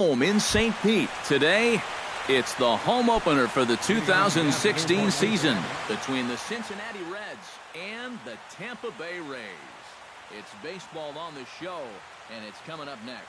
Home in St. Pete. Today, it's the home opener for the 2016 season between the Cincinnati Reds and the Tampa Bay Rays. It's baseball on the show, and it's coming up next.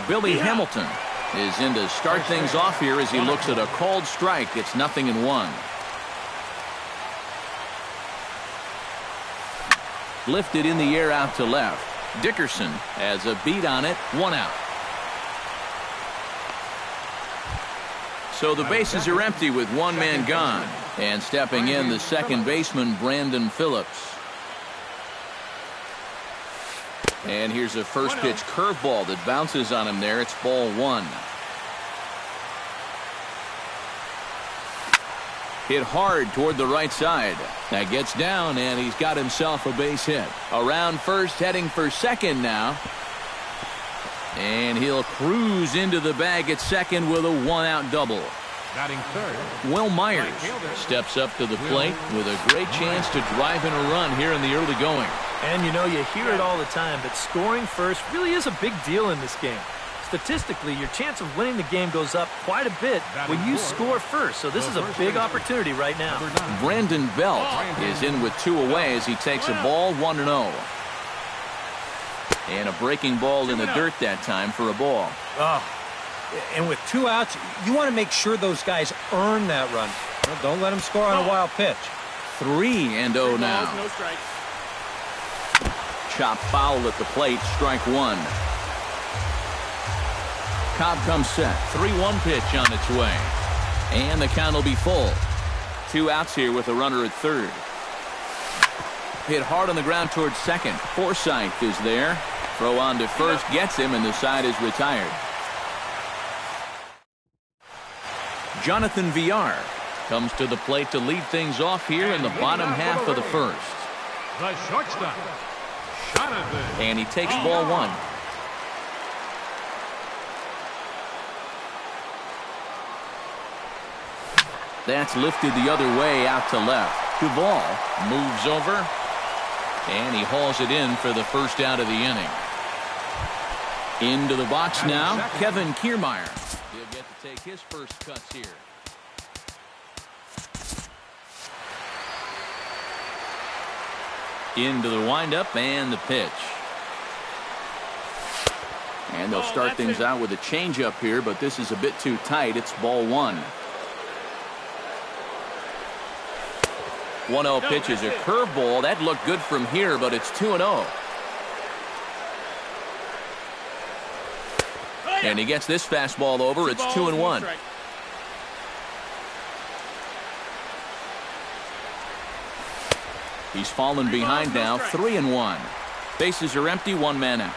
Billy Hamilton is in to start things off here as he looks at a called strike. It's 0-1. Lifted in the air out to left. Dickerson has a beat on it. 1 out. So the bases are empty with 1 man gone. And stepping in, the second baseman, Brandon Phillips. And here's a first pitch curveball that bounces on him there. It's ball 1. Hit hard toward the right side. That gets down, and he's got himself a base hit. Around first, heading for second now. And he'll cruise into the bag at second with a 1-out double. Batting third, Will Myers steps up to the plate with a great chance to drive in a run here in the early going. And you know, you hear it all the time, but scoring first really is a big deal in this game. Statistically, your chance of winning the game goes up quite a bit when you score first. So this is a big opportunity right now. Brandon Belt is in with 2 away as he takes a ball 1-0. And a breaking ball in the dirt that time for a ball. Oh, and with 2 outs, you want to make sure those guys earn that run. Well, don't let them score on a wild pitch. 3-0 now. no strikes. Chop foul at the plate, strike 1. Cobb comes set. 3-1 pitch on its way. And the count will be full. 2 outs here with a runner at third. Hit hard on the ground towards second. Forsythe is there. Throw on to first, gets him, and the side is retired. Jonathan Villar comes to the plate to lead things off here in the bottom half of the first. The shortstop, Jonathan. And he takes ball 1. That's lifted the other way out to left. Duvall moves over, and he hauls it in for the first out of the inning. Into the box now, Kevin Kiermaier. He'll get to take his first cuts here. Into the windup and the pitch. And they'll start things out with a changeup here, but this is a bit too tight. It's ball 1. 1-0 pitch is a curveball. That looked good from here, but it's 2-0. And he gets this fastball over. It's 2-1. He's fallen behind now, 3-1. Bases are empty, 1 man out.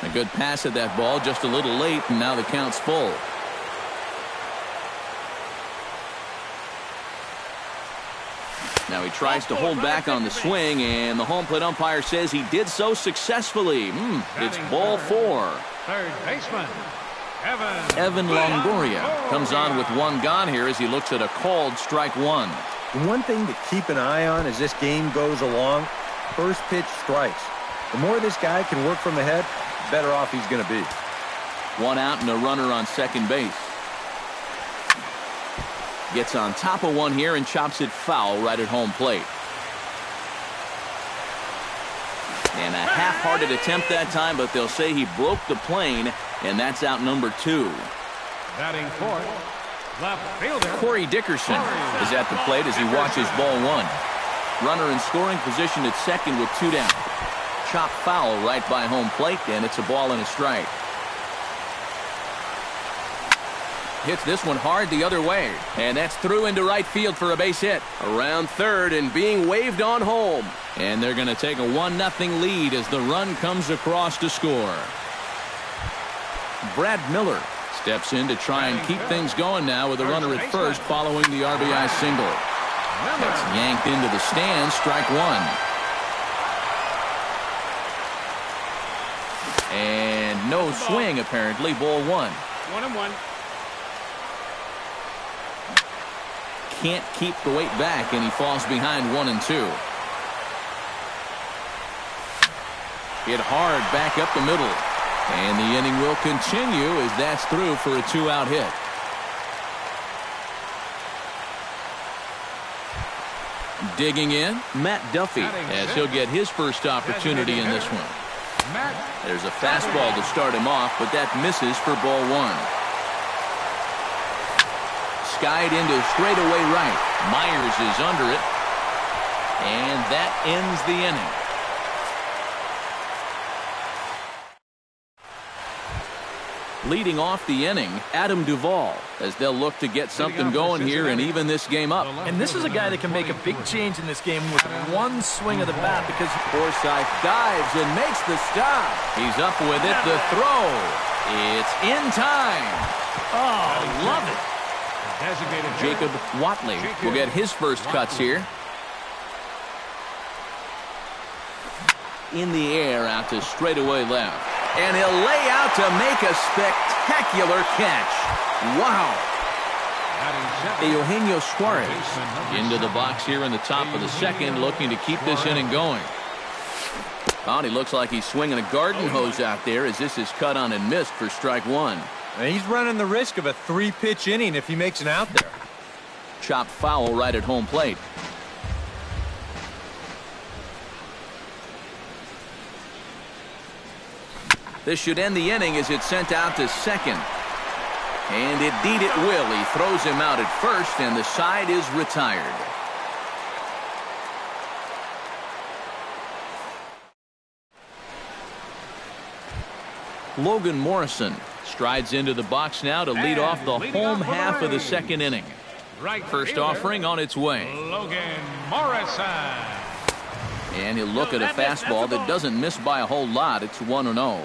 A good pass at that ball, just a little late, and now the count's full. Now he tries to hold back on the swing, and the home plate umpire says he did so successfully. It's ball 4. Third baseman, Evan Longoria comes on with 1 gone here as he looks at a called strike 1. The one thing to keep an eye on as this game goes along, first pitch strikes. The more this guy can work from the head, the better off he's going to be. 1 out and a runner on second base. Gets on top of one here and chops it foul right at home plate. And a half-hearted attempt that time, but they'll say he broke the plane, and that's out number 2. batting fourth, left fielder Corey Dickerson is at the plate as he watches ball 1. Runner in scoring position at second with 2 down. Chop foul right by home plate, and it's a ball and a strike. Hits this one hard the other way, and that's through into right field for a base hit. Around third and being waved on home. And they're going to take a 1-0 lead as the run comes across to score. Brad Miller steps in to try and keep things going now with a runner at first following the RBI single. That's yanked into the stands, strike one. And no swing, apparently, ball one. 1-1. Can't keep the weight back, and he falls behind 1-2. Hit hard back up the middle. And the inning will continue as that's through for a 2-out hit. Digging in, Matt Duffy, as he'll get his first opportunity in this one. There's a fastball to start him off, but that misses for ball one. Skied into straightaway right. Myers is under it. And that ends the inning. Leading off the inning, Adam Duvall, as they'll look to get something going here and even this game up. And this is a guy that can make a big change in this game with one swing of the bat, because Forsythe dives and makes the stop. He's up with it. The throw. It's in time. oh, love it. Jacob Watley will get his first cuts here. In the air out to straightaway left. And he'll lay out to make a spectacular catch. Wow. Eugenio Suarez into the box here in the top of the second, looking to keep this inning going. Oh, he looks like he's swinging a garden hose out there as this is cut on and missed for strike one. And he's running the risk of a 3-pitch inning if he makes an out there. Chopped foul right at home plate. This should end the inning as it's sent out to second. And indeed it will. He throws him out at first, and the side is retired. Logan Morrison strides into the box now to lead off the home half of the second inning. First offering on its way. Logan Morrison. And he'll look at a fastball that doesn't miss by a whole lot. It's 1-0.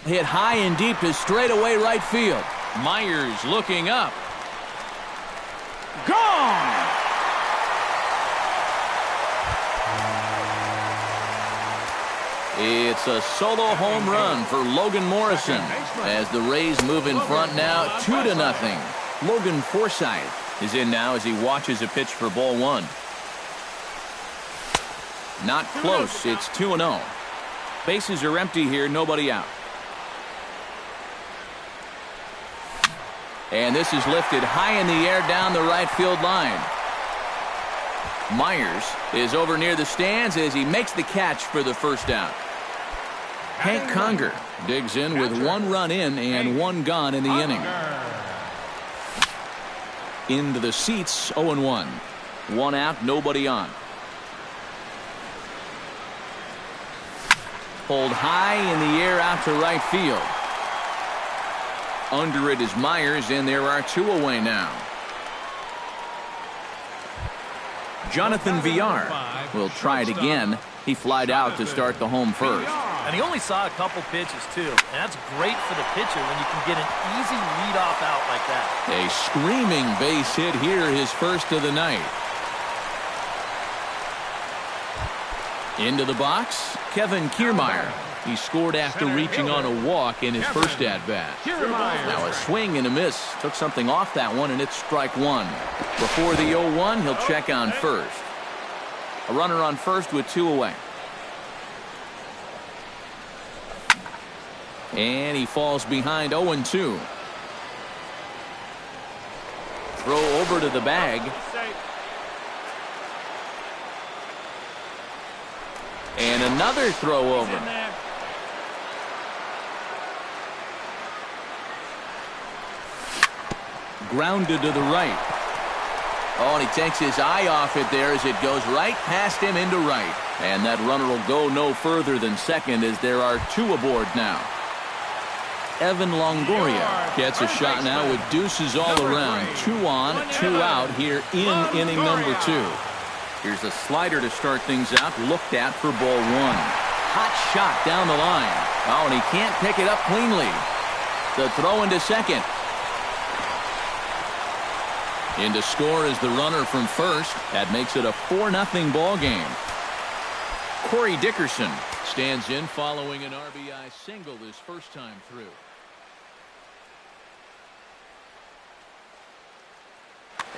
Hit high and deep to straightaway right field. Myers looking up. Gone! It's a solo home run for Logan Morrison as the Rays move in front now 2-0. Logan Forsythe is in now as he watches a pitch for ball one. Not close. It's 2-0. Bases are empty here. Nobody out. And this is lifted high in the air down the right field line. Myers is over near the stands as he makes the catch for the first out. Hank Conger digs in with 1 run in and 1 gone in the inning. Into the seats, 0-1. 1 out, nobody on. Pulled high in the air out to right field. Under it is Myers, and there are 2 away now. Jonathan Villar will try it again. He flied out to start the home first. And he only saw a couple pitches, too. And that's great for the pitcher when you can get an easy leadoff out like that. A screaming base hit here, his first of the night. Into the box, Kevin Kiermaier. He scored after reaching on a walk in his first at-bat. Now a swing and a miss. Took something off that one, and it's strike one. Before the 0-1, he'll check on first. A runner on first with 2 away. And he falls behind 0-2. Throw over to the bag. And another throw over. Grounded to the right. Oh, and he takes his eye off it there as it goes right past him into right. And that runner will go no further than second as there are 2 aboard now. Evan Longoria gets a shot now with deuces all around. 2 on, 2 out here in inning number 2. Here's a slider to start things out, looked at for ball 1. Hot shot down the line. Oh, and he can't pick it up cleanly. The throw into second. In to score is the runner from first. That makes it a 4-0 ball game. Corey Dickerson stands in following an RBI single his first time through.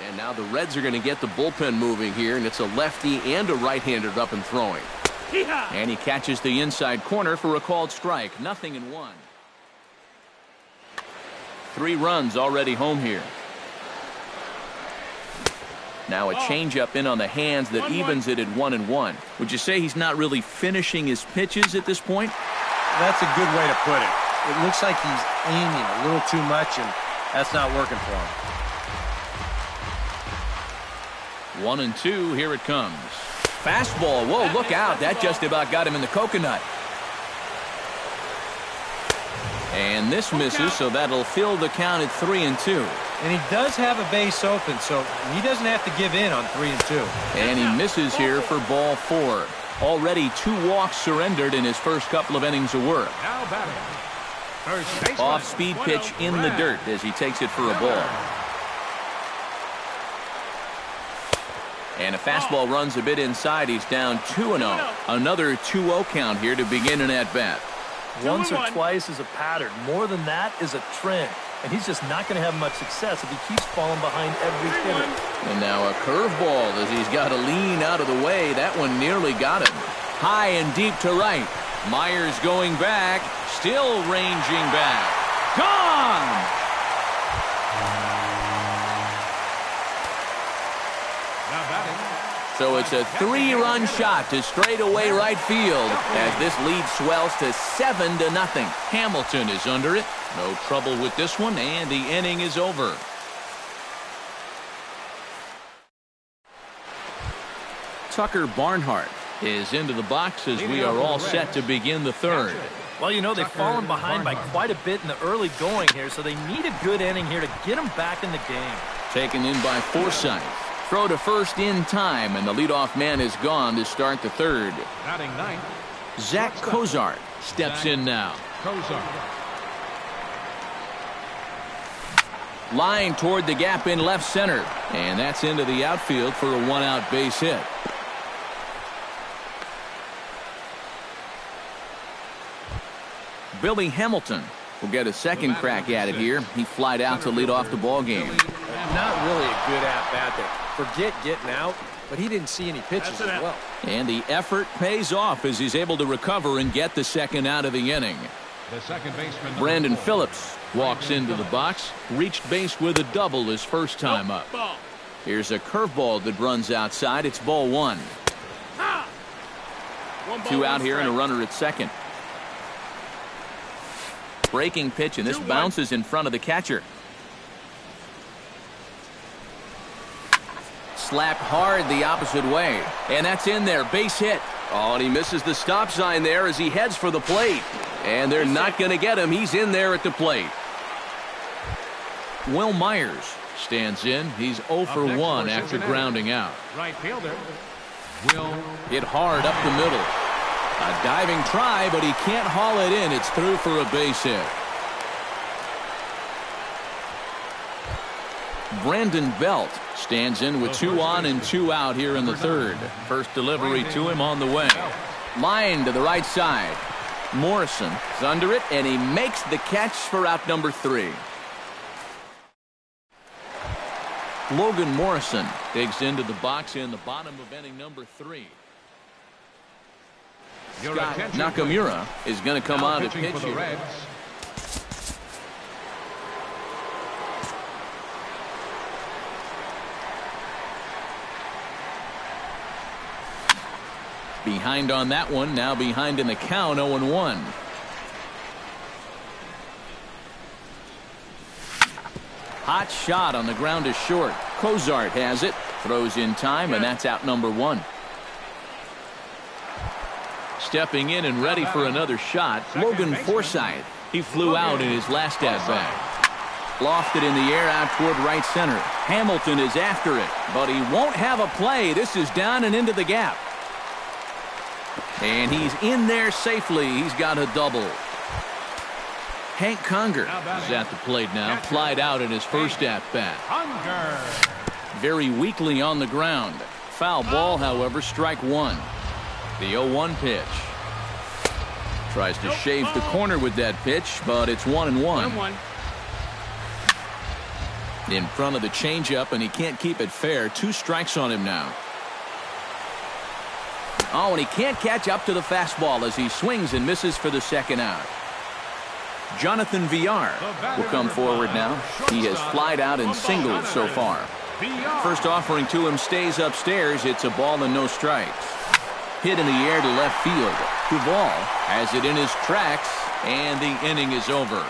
And now the Reds are going to get the bullpen moving here, and it's a lefty and a right-hander up and throwing. And he catches the inside corner for a called strike. 0-1. 3 runs already home here. Now a changeup in on the hands that evens it at 1-1. Would you say he's not really finishing his pitches at this point? That's a good way to put it. It looks like he's aiming a little too much, and that's not working for him. 1-2. Here it comes. Fastball. Whoa, look out. That just about got him in the coconut. And this misses, so that'll fill the count at 3-2. And he does have a base open, so he doesn't have to give in on 3-2. And he misses here for ball 4. Already 2 walks surrendered in his first couple of innings of work. Now batting. Off-speed pitch in the dirt as he takes it for a ball. And a fastball runs a bit inside. He's down 2-0. Another 2-0 count here to begin an at-bat. Once or twice is a pattern. More than that is a trend. And he's just not going to have much success if he keeps falling behind every hitter. And now a curveball as he's got to lean out of the way. That one nearly got him. High and deep to right. Myers going back. Still ranging back. Gone! So it's a 3-run shot to straightaway right field as this lead swells to 7-0. Hamilton is under it. No trouble with this one, and the inning is over. Tucker Barnhart is into the box as we are all set to begin the third. Well, you know, they've fallen behind by quite a bit in the early going here, so they need a good inning here to get them back in the game. Taken in by Forsythe. Throw to first in time, and the leadoff man is gone to start the third. Batting 9th. Zach Cozart steps in now. Line toward the gap in left center, and that's into the outfield for a 1-out base hit. Billy Hamilton will get a second crack at it here. He flied out to lead off the ball game. Not really a good at-bat there. Forget getting out, but he didn't see any pitches as well. And the effort pays off as he's able to recover and get the second out of the inning. The second baseman, Brandon Phillips walks into the box, reached base with a double his first time up. Here's a curveball that runs outside. It's ball 1. 2 out here and a runner at second. Breaking pitch, and this bounces in front of the catcher. Slapped hard the opposite way, and that's in there. Base hit. Oh, and he misses the stop sign there as he heads for the plate. And they're not going to get him. He's in there at the plate. Will Myers stands in. He's 0 for 1 after grounding out. Right fielder. Will hit hard up the middle. A diving try, but he can't haul it in. It's through for a base hit. Brandon Belt stands in with 2 on and 2 out here in the third. First delivery to him on the way. Line to the right side. Morrison is under it, and he makes the catch for out number 3. Logan Morrison digs into the box in the bottom of inning number 3. Scott Nakamura is going to come on to pitch here. Behind on that one, now behind in the count, 0-1. Hot shot on the ground is short. Cozart has it, throws in time, and that's out number 1. Stepping in and ready for another shot, Logan Forsythe. He flew out in his last at-bat. Lofted in the air out toward right center. Hamilton is after it, but he won't have a play. This is down and into the gap. And he's in there safely. He's got a double. Hank Conger is at the plate now. Flied out in his first at-bat. Very weakly on the ground. Foul ball, however, strike one. The 0-1 pitch. Tries to shave the corner with that pitch, but it's 1-1. In front of the changeup, and he can't keep it fair. 2 strikes on him now. Oh, and he can't catch up to the fastball as he swings and misses for the second out. Jonathan Villar will come forward now. He has flied out and singled so far. First offering to him stays upstairs. It's a ball and no strikes. Hit in the air to left field. Duvall has it in his tracks, and the inning is over.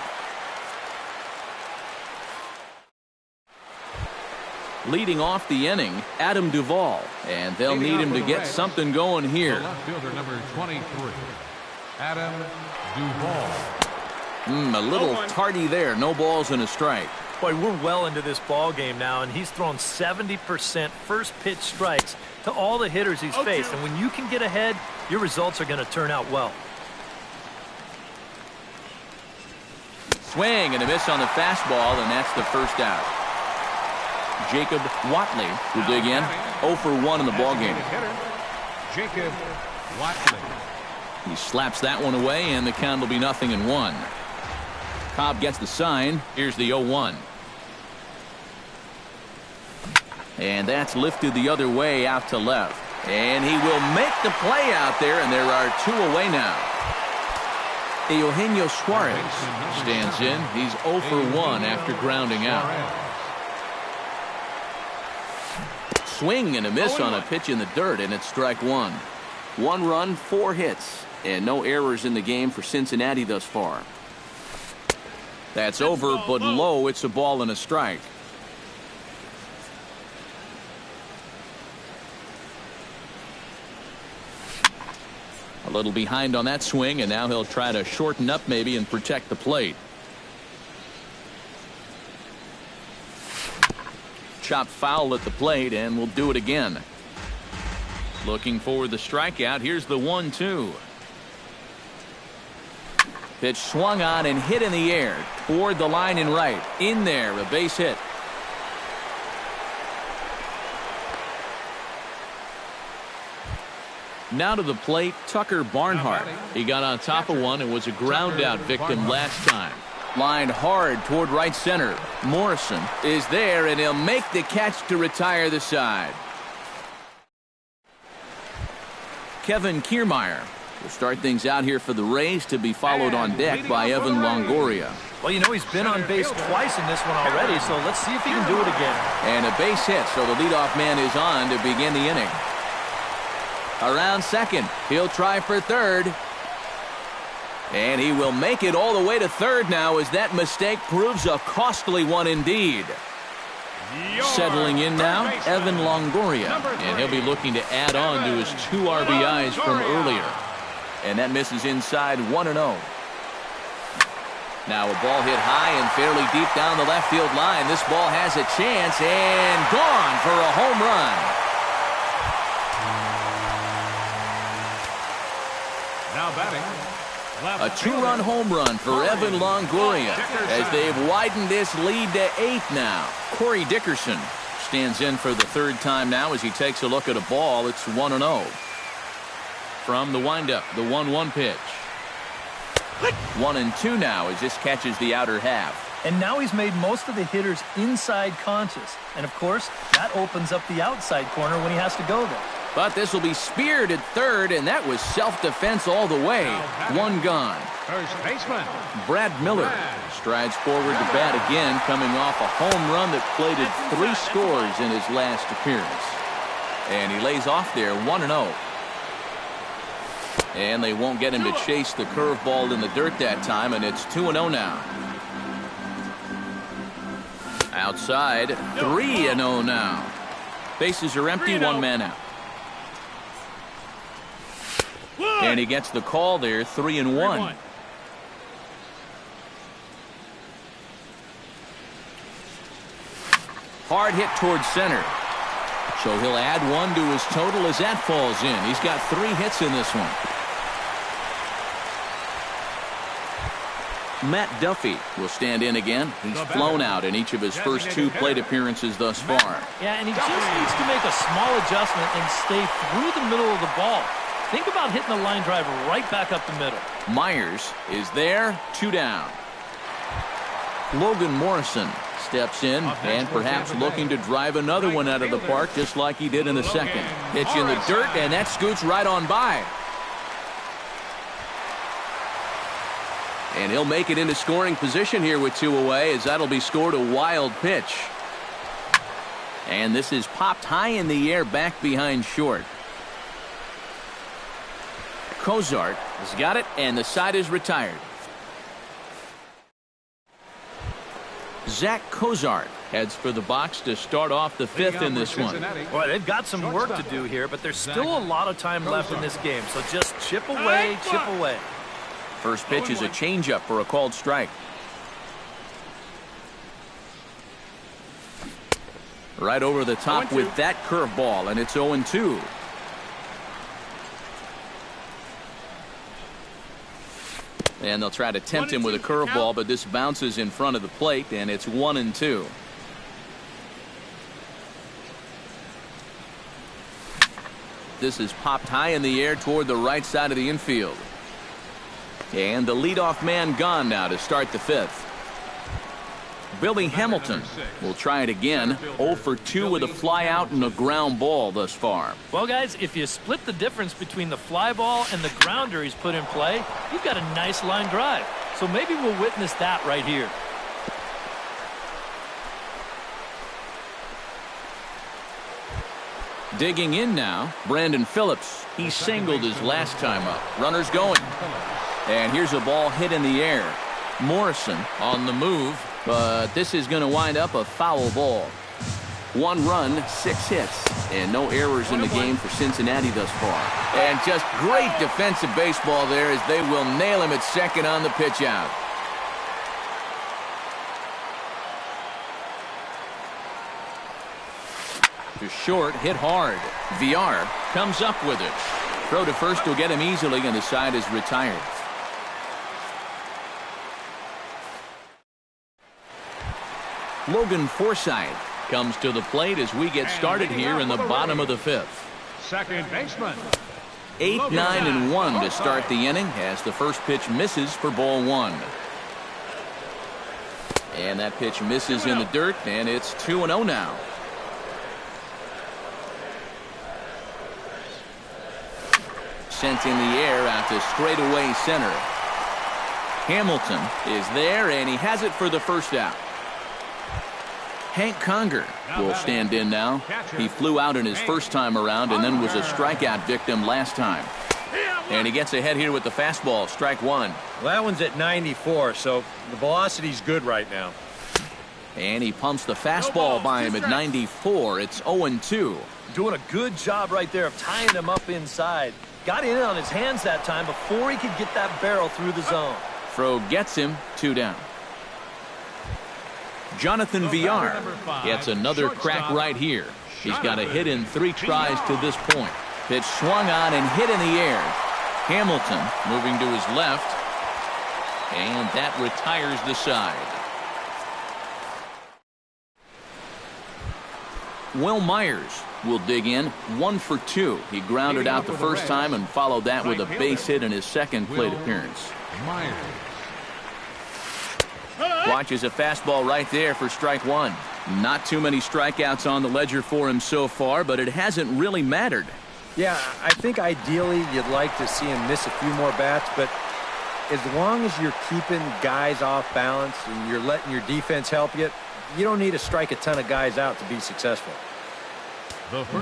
Leading off the inning, Adam Duvall, and they'll need him to get something going here. Left fielder number 23, Adam Duvall. A little tardy there. No balls and a strike. Boy, we're well into this ball game now, and he's thrown 70% first pitch strikes to all the hitters he's faced. And when you can get ahead, your results are going to turn out well. Swing and a miss on the fastball, and that's the first out. Jacob Watley will dig in. 0 for 1 in the ballgame. Jacob Watley. He slaps that one away, and the count will be 0-1. Cobb gets the sign. Here's the 0-1. And that's lifted the other way out to left. And he will make the play out there, and there are 2 away now. Eugenio Suarez stands in. He's 0 for 1 after grounding out. Swing and a miss on a pitch in the dirt, and it's strike 1. 1 run, 4 hits, and no errors in the game for Cincinnati thus far. That's over, but low. It's a ball and a strike. A little behind on that swing, and now he'll try to shorten up maybe and protect the plate. Chopped foul at the plate, and we'll do it again. Looking for the strikeout. Here's the 1-2. Pitch swung on and hit in the air toward the line and right. In there, a base hit. Now to the plate, Tucker Barnhart. He got on top of one and was a ground out victim last time. Lined hard toward right center. Morrison is there, and he'll make the catch to retire the side. Kevin Kiermaier will start things out here for the Rays, to be followed on deck by Evan Longoria. Well, you know, he's been on base twice in this one already, so let's see if he can do it again. And a base hit, so the leadoff man is on to begin the inning. Around second, he'll try for third. And he will make it all the way to third now, as that mistake proves a costly one indeed. Settling in now, Evan Longoria, and he'll be looking to add on to his 2 RBIs from earlier. And that misses inside 1-0. Now a ball hit high and fairly deep down the left field line. This ball has a chance, and gone for a home run. Now batting. A 2-run home run for Evan Longoria, as they've widened this lead to 8 now. Corey Dickerson stands in for the 3rd time now as he takes a look at a ball. It's 1-0. From the windup, the 1-1 pitch. 1-2 now as this catches the outer half. And now he's made most of the hitters inside conscious. And of course, that opens up the outside corner when he has to go there. But this will be speared at third, and that was self-defense all the way. 1 gone. First baseman Brad Miller strides forward to bat again, coming off a home run that plated 3 scores in his last appearance. And he lays off there, 1-0. And they won't get him to chase the curveball in the dirt that time, and it's 2-0 now. Outside, 3-0 now. Bases are empty, 1 man out. And he gets the call there, 3-1. Hard hit towards center. So he'll add one to his total as that falls in. He's got 3 hits in this one. Matt Duffy will stand in again. He's flown out in each of his first 2 plate appearances thus far. Yeah, and he just needs to make a small adjustment and stay through the middle of the ball. Think about hitting the line drive right back up the middle. Myers is there, 2 down. Logan Morrison steps in and perhaps looking to drive another one out of the park just like he did in the second. Pitch in the dirt, and that scoots right on by. And he'll make it into scoring position here with 2 away, as that'll be scored a wild pitch. And this is popped high in the air back behind short. Cozart has got it, and the side is retired. Zach Cozart heads for the box to start off the 5th in this one. Boy, they've got some work to do here, but there's still a lot of time left in this game. So just chip away, chip away. First pitch is a changeup for a called strike. Right over the top with that curveball, and it's 0-2. And they'll try to tempt him with a curveball, but this bounces in front of the plate, and it's 1-2. This is popped high in the air toward the right side of the infield. And the leadoff man gone now to start the 5th. Billy Hamilton will try it again. 0 for 2 with a fly out and a ground ball thus far. Well, guys, if you split the difference between the fly ball and the grounder he's put in play, you've got a nice line drive. So maybe we'll witness that right here. Digging in now, Brandon Phillips. He singled his last time up. Runners going. And here's a ball hit in the air. Morrison on the move, but this is going to wind up a foul ball. 1 run, 6 hits, and no errors in the game for Cincinnati thus far. And just great defensive baseball there as they will nail him at second on the pitch out. To short, hit hard. VR comes up with it. Throw to first will get him easily, and the side is retired. Logan Forsythe comes to the plate as we get started here in the bottom of the 5th. Second baseman. 8, 9, and 1 to start the inning as the first pitch misses for ball 1. And that pitch misses in the dirt, and it's 2-0 now. Sent in the air out to straightaway center. Hamilton is there, and he has it for the first out. Hank Conger will stand in now. He flew out in his first time around and then was a strikeout victim last time. And he gets ahead here with the fastball, strike 1. Well, that one's at 94, so the velocity's good right now. And he pumps the fastball by him at 94. It's 0-2. Doing a good job right there of tying him up inside. Got in on his hands that time before he could get that barrel through the zone. Throw gets him, 2 down. Jonathan VR gets another crack right here. He's got a hit in 3 tries to this point. Pitch swung on and hit in the air. Hamilton moving to his left, and that retires the side. Will Myers will dig in. 1 for 2. He grounded out the first time and followed that with a base hit in his second plate appearance. Myers. Watches a fastball right there for strike 1. Not too many strikeouts on the ledger for him so far, but it hasn't really mattered. Yeah, I think ideally you'd like to see him miss a few more bats, but as long as you're keeping guys off balance and you're letting your defense help you, you don't need to strike a ton of guys out to be successful.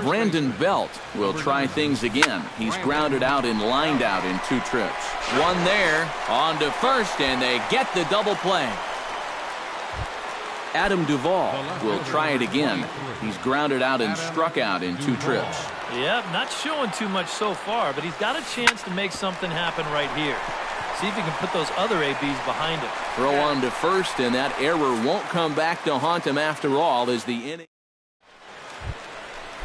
Brandon Belt will try things again. He's grounded out and lined out in 2 trips. One there, on to first, and they get the double play. Adam Duvall will try it again. He's grounded out and struck out in 2 trips. Yep, not showing too much so far, but he's got a chance to make something happen right here. See if he can put those other ABs behind him. Throw on to first, and that error won't come back to haunt him after all as the inning.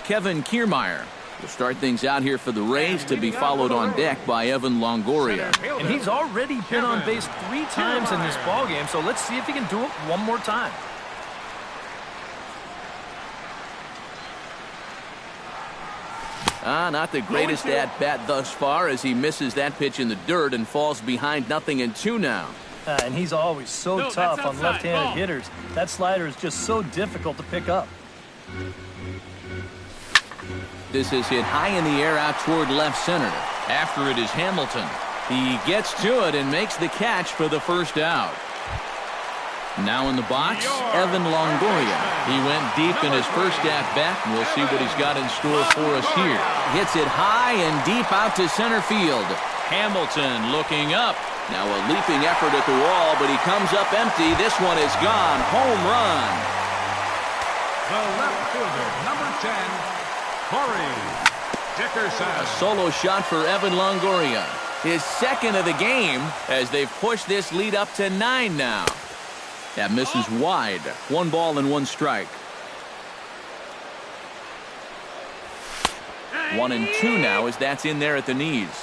Kevin Kiermaier will start things out here for the Rays, to be followed on deck by Evan Longoria. And he's already been on base 3 times in this ballgame, so let's see if he can do it one more time. Not the greatest at-bat thus far, as he misses that pitch in the dirt and falls behind 0-2 now. And he's always so tough on left-handed hitters. That slider is just so difficult to pick up. This is hit high in the air out toward left center. After it is Hamilton. He gets to it and makes the catch for the first out. Now in the box, Evan Longoria. He went deep in his first at-bat, and we'll see what he's got in store for us here. Hits it high and deep out to center field. Hamilton looking up. Now a leaping effort at the wall, but he comes up empty. This one is gone. Home run. The left fielder, number 10, Corey Dickerson. A solo shot for Evan Longoria. His second of the game, as they've pushed this lead up to 9 now. That misses wide. 1 ball and 1 strike. 1-2 now, as that's in there at the knees.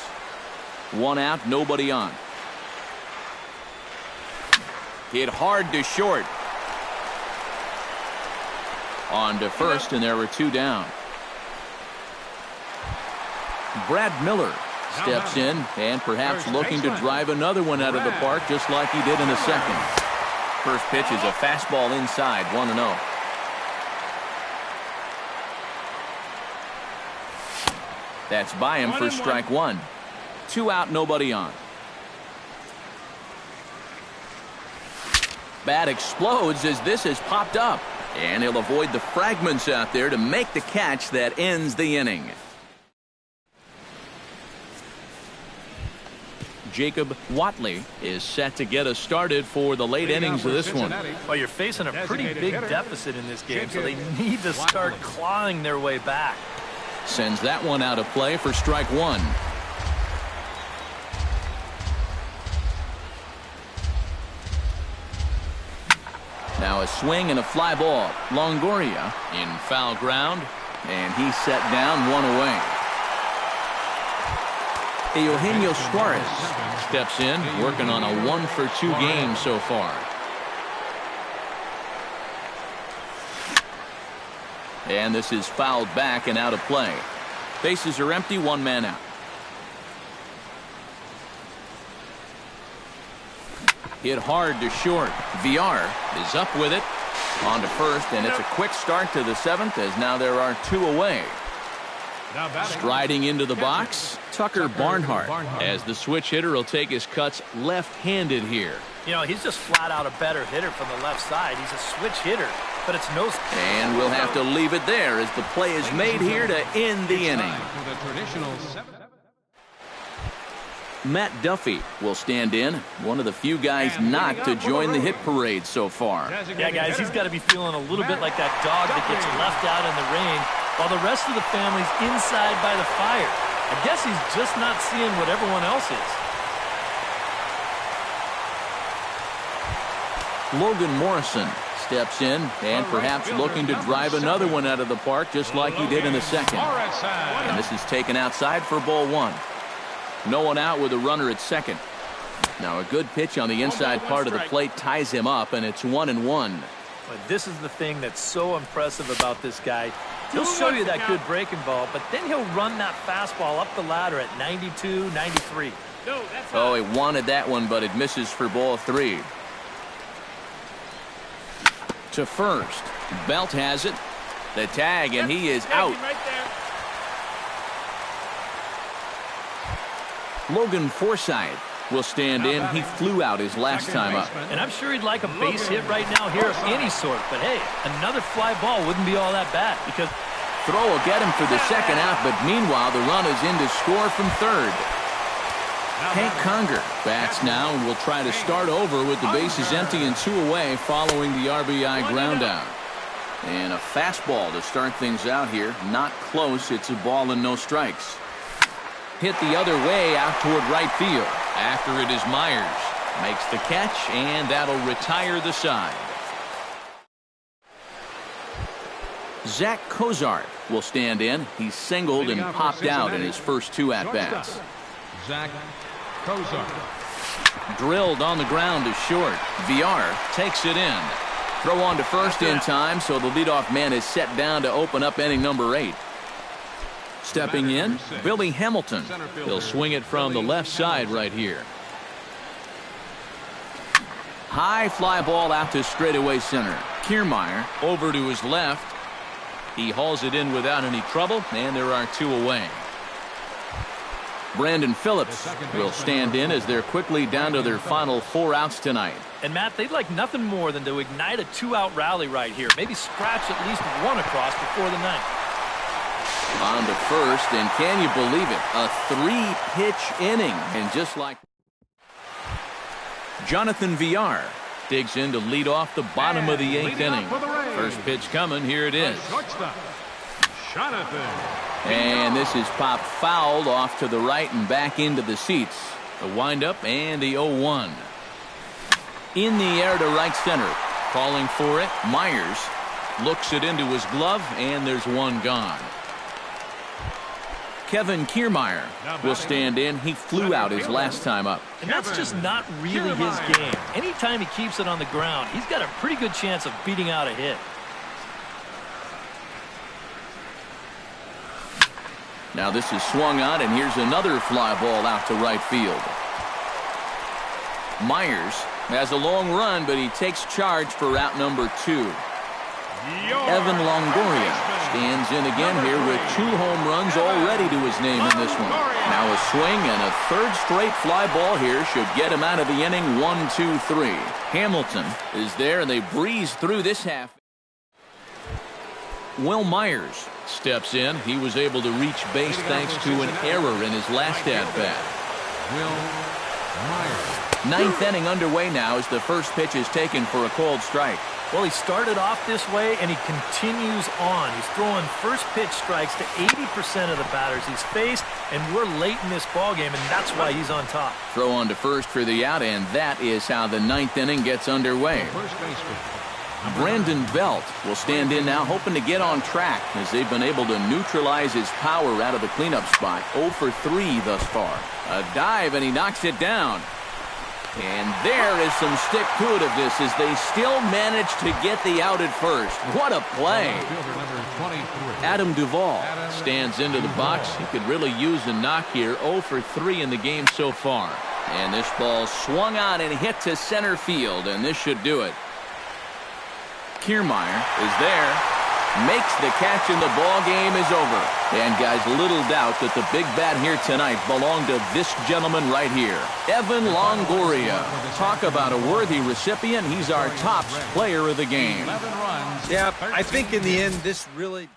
1 out, nobody on. Hit hard to short. On to first, and there were 2 down. Brad Miller steps in, and perhaps looking to drive another one out of the park, just like he did in the second. First pitch is a fastball inside, 1-0. That's by him for strike 1. 2 out, nobody on. Bat explodes as this has popped up, and he'll avoid the fragments out there to make the catch that ends the inning. Jacob Watley is set to get us started for the late innings of this one. Well, you're facing a pretty big deficit in this game, so they need to start clawing their way back. Sends that one out of play for strike 1. Now a swing and a fly ball. Longoria in foul ground, and he's set down, 1 away. Eugenio Suarez steps in, working on a 1-for-2 game so far. And this is fouled back and out of play. Bases are empty, 1 man out. Hit hard to short. VR is up with it. On to first, and it's a quick start to the 7th, as now there are 2 away. Striding into the box, Tucker Barnhart, as the switch hitter will take his cuts left-handed here. You know, he's just flat out a better hitter from the left side. He's a switch hitter, but it's no... And we'll have to leave it there as the play is made here to end the inning. Matt Duffy will stand in, one of the few guys not to join the hit parade so far. Yeah, guys, he's got to be feeling a little bit like that dog that gets left out in the rain while the rest of the family's inside by the fire. I guess he's just not seeing what everyone else is. Logan Morrison steps in, and perhaps looking to drive another one out of the park, just like he did in the second. And this is taken outside for ball 1. No one out with a runner at second. Now a good pitch on the inside part of the plate ties him up, and it's 1-1. But this is the thing that's so impressive about this guy. He'll show you that good breaking ball, but then he'll run that fastball up the ladder at 92, 93. Oh, he wanted that one, but it misses for ball 3. To first. Belt has it. The tag, and he is out. Logan Forsythe will stand in. He flew out his last time up. And I'm sure he'd like a base hit right now here of any sort. But hey, another fly ball wouldn't be all that bad, because throw will get him for the second out, but meanwhile the run is in to score from third. Hank Conger bats now and will try to start over with the bases empty and 2 away following the RBI ground out. And a fastball to start things out here. Not close. It's a ball and no strikes. Hit the other way out toward right field. After it is Myers. Makes the catch, and that'll retire the side. Zach Cozart will stand in. He's singled and popped out in his first 2 at-bats. Zach Cozart. Drilled on the ground to short. Villar takes it in. Throw on to first in time, so the leadoff man is set down to open up inning number 8. Stepping in, Billy Hamilton. He'll swing it from the left side right here. High fly ball out to straightaway center. Kiermaier over to his left. He hauls it in without any trouble, and there are 2 away. Brandon Phillips will stand in as they're quickly down to their final 4 outs tonight. And Matt, they'd like nothing more than to ignite a 2-out rally right here. Maybe scratch at least 1 across before the 9th. On to first, and can you believe it? A 3-pitch inning, and just like Jonathan Villar digs in to lead off the bottom of the 8th inning. First pitch coming. Here it is. And this is popped fouled off to the right and back into the seats. The windup and the 0-1. In the air to right center. Calling for it. Myers looks it into his glove, and there's 1 gone. Kevin Kiermaier will stand in. He flew out his last time up. And that's just not really his game. Anytime he keeps it on the ground, he's got a pretty good chance of beating out a hit. Now this is swung on, and here's another fly ball out to right field. Myers has a long run, but he takes charge for route number 2. Evan Longoria stands in again here with 2 home runs already to his name in this one. Now a swing and a 3rd straight fly ball here should get him out of the inning. 1-2-3. Hamilton is there, and they breeze through this half. Will Myers steps in. He was able to reach base thanks to an error in his last at-bat. Will Myers. 9th inning underway now as the first pitch is taken for a called strike. Well, he started off this way, and he continues on. He's throwing first pitch strikes to 80% of the batters he's faced, and we're late in this ballgame, and that's why he's on top. Throw on to first for the out, and that is how the 9th inning gets underway. Brandon Belt will stand in now, hoping to get on track as they've been able to neutralize his power out of the cleanup spot. 0 for 3 thus far. A dive, and he knocks it down. And there is some stick-to-itiveness as they still manage to get the out at first. What a play. Adam Duvall stands into the box. He could really use a knock here. 0 for 3 in the game so far. And this ball swung on and hit to center field, and this should do it. Kiermaier is there. Makes the catch, and the ball game is over. And guys, little doubt that the big bat here tonight belonged to this gentleman right here, Evan Longoria. Talk about a worthy recipient. He's our top player of the game. Yeah, I think in the end this really